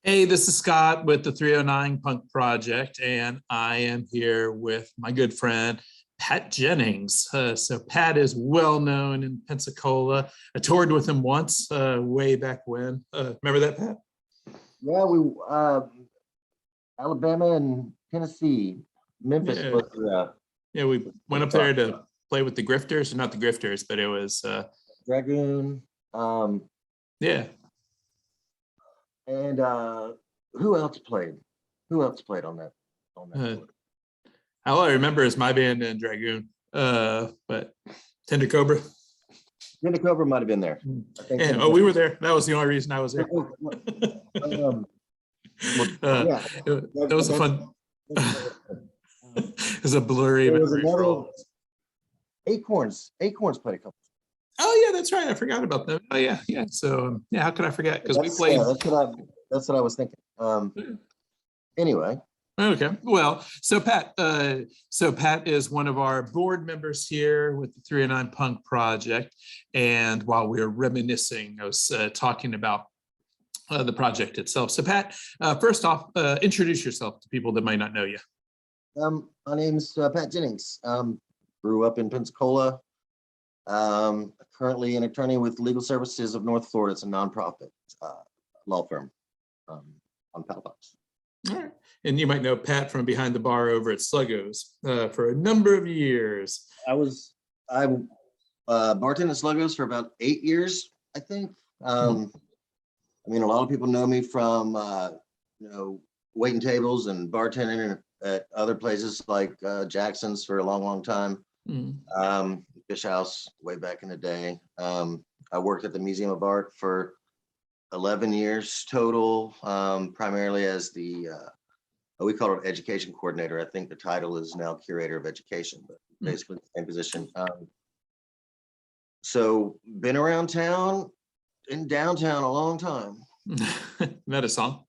Hey, this is Scott with the 309 Punk Project, and I am here with my good friend, Pat Jennings. So Pat is well known in Pensacola. I toured with him once, way back when. Remember that, Pat? Yeah, we Alabama and Tennessee, Memphis Yeah, was the yeah, we went up there to play with the Grifters, not the Grifters, but it was, Dragoon. yeah. And who else played? Who else played on that Uh, tour? all I remember is my band and Dragoon, but Tender Cobra. Linda Cobra might have been there. I think. Yeah, oh, we were there. That was the only reason I was there. Um, yeah, That was a fun. um, It was a blurry there was memory for all another of us. Acorns. Acorns played a couple. Oh yeah, that's right. I forgot about them. Oh yeah, yeah. So yeah, how could I forget? Because we played. That's what I was thinking. Anyway. Okay. Well, so Pat is one of our board members here with the 309 Punk Project. And while we were reminiscing, I was talking about the project itself. So Pat, first off, introduce yourself to people that might not know you. My name's Pat Jennings. Grew up in Pensacola. Currently an attorney with Legal Services of North Florida. It's a nonprofit law firm on Palafox. All right. And you might know Pat from behind the bar over at Sluggo's for a number of years. I bartended at Sluggo's for about 8 years, I think. I mean, a lot of people know me from waiting tables and bartending at other places like Jackson's for a long, long time. Fish House way back in the day. I worked at the Museum of Art for 11 years total, primarily as the we call it education coordinator. I think the title is now curator of education, but basically the same position. So been around town, in downtown a long time. That a song?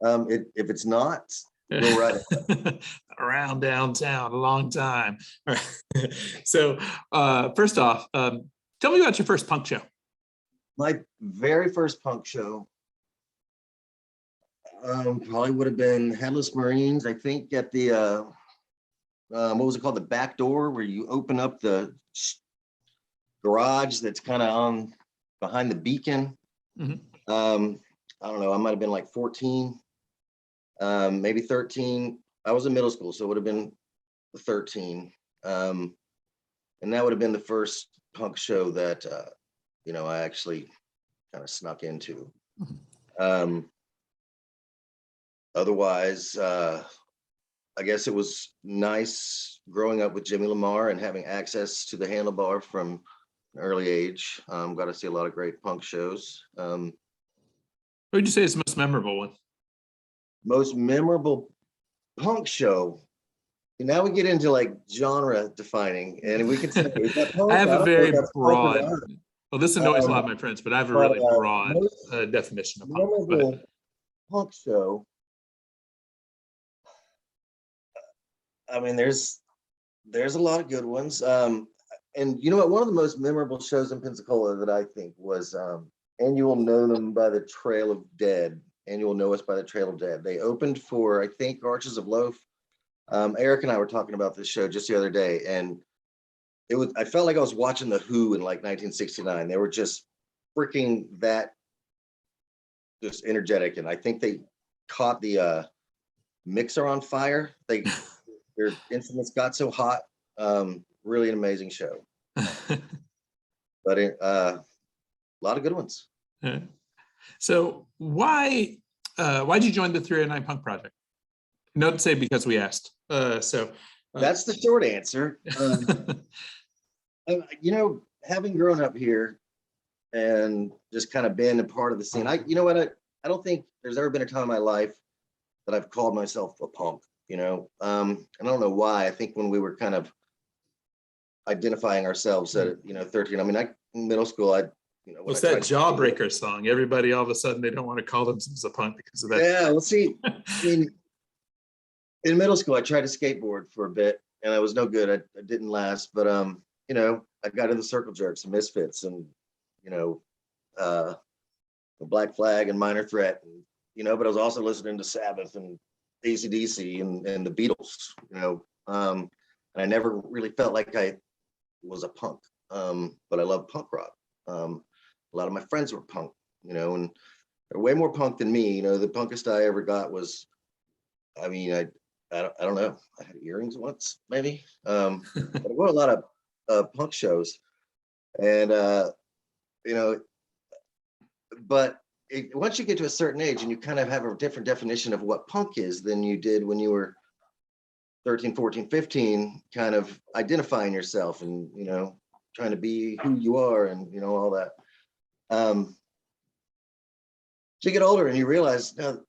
If it's not, we'll write it. Around downtown a long time. All right. So first off, tell me about your first punk show. My very first punk show probably would have been Headless Marines, I think, at the what was it called, the back door, where you open up the garage that's kind of on behind the beacon. I don't know, I might have been like 14, maybe 13. I was in middle school, so it would have been 13, and that would have been the first punk show that I actually kind of snuck into. Otherwise, I guess it was nice growing up with Jimmy Lamar and having access to the handlebar from an early age. Got to see a lot of great punk shows. What would you say is the most memorable one? Most memorable punk show. Now we get into like genre defining, and we can say punk? I have a very broad. Well, this annoys a lot of my friends, but I have a really broad definition of punk. Memorable punk show. I mean, there's a lot of good ones. And you know what? One of the most memorable shows in Pensacola that I think was, and you will know them by the Trail of Dead, and you will know us by the Trail of Dead. They opened for, I think, Arches of Loaf. Eric and I were talking about this show just the other day, and I felt like I was watching The Who in like 1969. They were just freaking just energetic, and I think they caught the mixer on fire. Their instruments got so hot. Really an amazing show. But a lot of good ones. So why'd you join the 309 Punk Project? No to say because we asked. That's the short answer. Having grown up here and just kind of been a part of the scene, I don't think there's ever been a time in my life that I've called myself a punk. I don't know why. I think when we were kind of identifying ourselves at 13. I mean, in middle school, what's that Jawbreaker song? Everybody all of a sudden they don't want to call themselves a punk because of that. Yeah, well, see, I mean, in middle school, I tried to skateboard for a bit, and I was no good. I didn't last, but I got into Circle Jerks and Misfits, and the Black Flag and Minor Threat, and but I was also listening to Sabbath and AC/DC and the Beatles, and I never really felt like I was a punk, but I love punk rock. A lot of my friends were punk, and they're way more punk than me. The punkest I ever got was, I don't know. I had earrings once, maybe. But I go to a lot of punk shows, and but once you get to a certain age and you kind of have a different definition of what punk is than you did when you were 13, 14, 15, kind of identifying yourself and, trying to be who you are and, all that. So you get older and you realize, my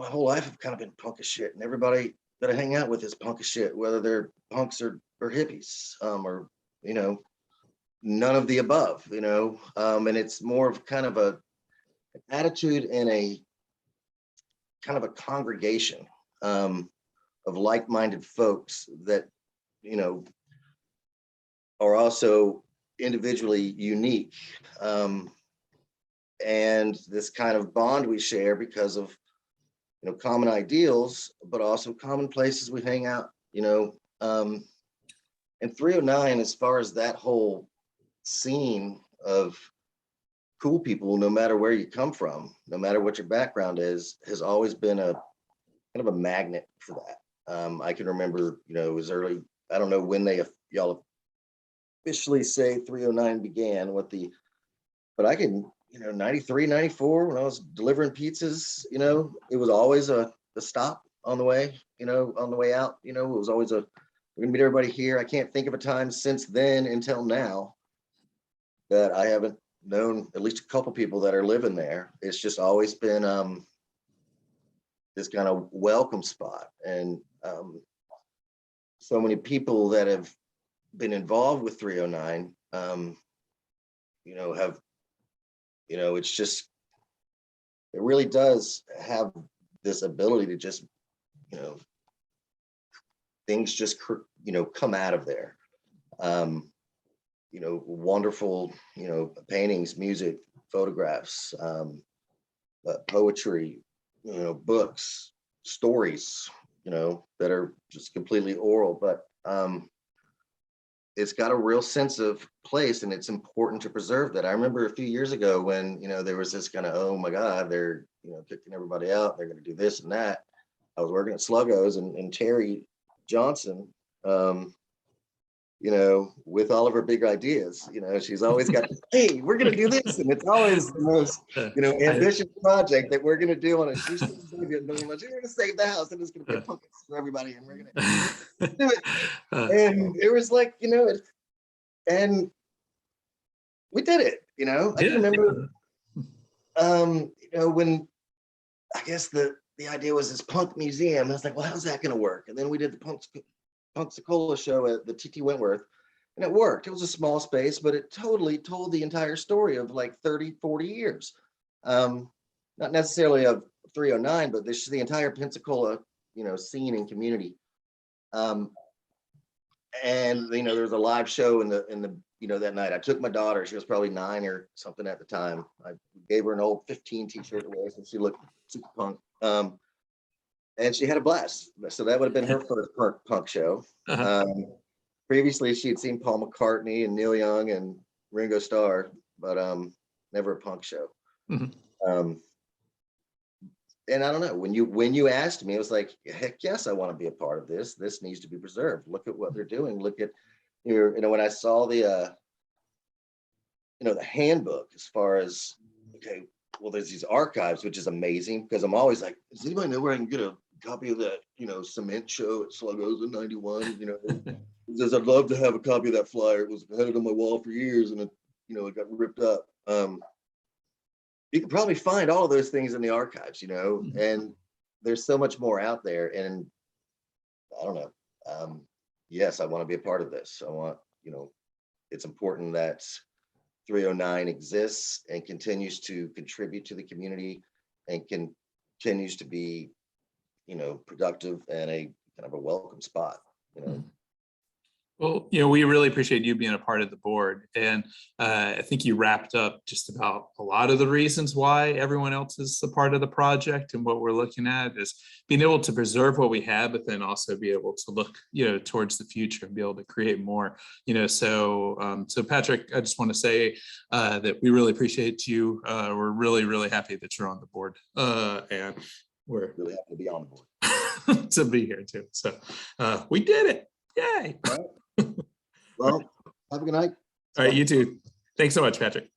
whole life I've kind of been punk as shit, and everybody that I hang out with is punk as shit, whether they're punks or hippies, or, none of the above, and it's more of kind of an attitude and a kind of a congregation of like-minded folks that, are also individually unique. And this kind of bond we share because of, common ideals, but also common places we hang out, and 309, as far as that whole scene of cool people, no matter where you come from, no matter what your background is, has always been a kind of a magnet for that. I can remember, it was early, I don't know when y'all officially say 309 began, but I can, 93, 94, when I was delivering pizzas, it was always a stop on the way, on the way out, it was always we're gonna meet everybody here. I can't think of a time since then until now that I haven't known at least a couple people that are living there. It's just always been this kind of welcome spot. And so many people that have been involved with 309, have, it's just, it really does have this ability to just, things just, come out of there. Wonderful, paintings, music, photographs, poetry, books, stories, that are just completely oral, but it's got a real sense of place, and it's important to preserve that. I remember a few years ago when, there was this kind of, oh my God, they're, kicking everybody out. They're going to do this and that. I was working at Sluggo's, and Terry Johnson, with all of her big ideas, she's always got, hey, we're going to do this. And it's always the most, ambitious project that we're going to do on a shoestring budget. We're going to save the house, and it's going to be a pumpkin for everybody. And we're going to do it. And it was like, and we did it, I can remember, when I guess the idea was this punk museum. I was like, well, how's that going to work? And then we did the Pensacola show at the TT Wentworth, and it worked. It was a small space, but it totally told the entire story of like 30, 40 years. Not necessarily of 309, but this is the entire Pensacola, scene and community. And there was a live show in the that night. I took my daughter. She was probably 9 or something at the time. I gave her an old 15 t-shirt to wear, so she looked super punk. And she had a blast. So that would have been her first punk show. Previously, she had seen Paul McCartney and Neil Young and Ringo Starr, but never a punk show. And I don't know, when you asked me, it was like, heck yes, I want to be a part of this. This needs to be preserved. Look at what they're doing. Look at when I saw the the handbook, as far as, okay, well, there's these archives, which is amazing, because I'm always like, does anybody know where I can get a copy of that, cement show at Sluggo's in 91? Says, I'd love to have a copy of that flyer. It was had it on my wall for years, and it got ripped up. You can probably find all of those things in the archives, and there's so much more out there. And I don't know. Yes, I want to be a part of this. I want, it's important that 309 exists and continues to contribute to the community and continues to be, productive and a kind of a welcome spot, Well, we really appreciate you being a part of the board. And I think you wrapped up just about a lot of the reasons why everyone else is a part of the project. And what we're looking at is being able to preserve what we have, but then also be able to look, towards the future and be able to create more, so Patrick, I just want to say that we really appreciate you. We're really, really happy that you're on the board. And we're Really happy to be on the board. to be here too. So we did it. Yay. Well, have a good night. All right, you too. Thanks so much, Patrick.